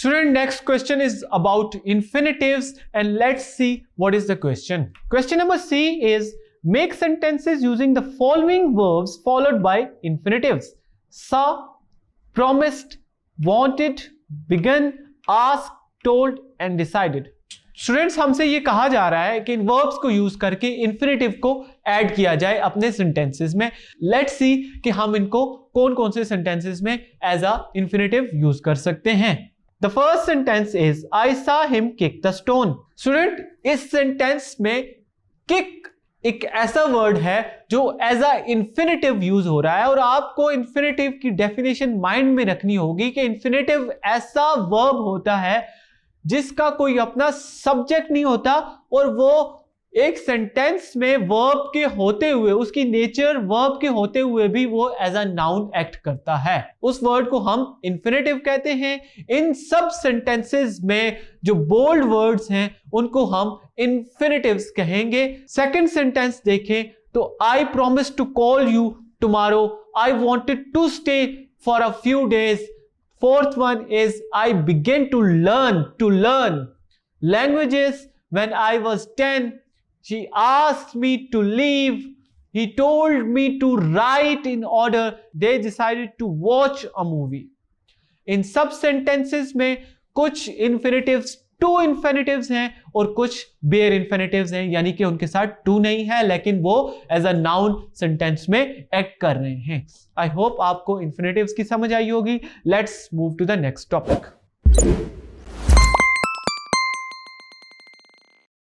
Student, next question is about infinitives and let's see what is the question. Question number C is make sentences using the following verbs followed by infinitives. Saw, promised, wanted, begun, asked, told and decided. Students, हमसे ये कहा जा रहा है कि इन verbs को use करके infinitive को ऐड किया जाए अपने सेंटेंसेस में. लेट्स सी कि हम इनको कौन कौन से सेंटेंसेस में एज अ इंफिनिटिव यूज कर सकते हैं. The first sentence is I सा him kick the stone. Student, इस सेंटेंस में किक एक ऐसा वर्ड है जो एज अ इंफिनिटिव यूज हो रहा है और आपको इंफिनिटिव की डेफिनेशन माइंड में रखनी होगी कि इंफिनिटिव ऐसा वर्ब होता है जिसका कोई अपना सब्जेक्ट नहीं होता और वो एक सेंटेंस में वर्ब के होते हुए, उसकी नेचर वर्ब के होते हुए भी वो एज अ नाउन एक्ट करता है. उस वर्ड को हम इंफिनिटिव कहते हैं. इन सब सेंटेंसेस में जो बोल्ड वर्ड्स हैं उनको हम इंफिनिटिव्स कहेंगे. सेकंड सेंटेंस देखें तो I promise to call you tomorrow, I wanted to stay for a few days. Fourth one is I began to learn languages when I was 10. She asked me to leave. He told me to write in order. They decided to watch a movie. इन सब sentences में कुछ infinitives, to infinitives हैं और कुछ bare infinitives हैं, यानी कि उनके साथ टू नहीं है लेकिन वो एज अ नाउन सेंटेंस में एक्ट कर रहे हैं. आई होप आपको infinitives की समझ आई होगी. Let's move to the next topic.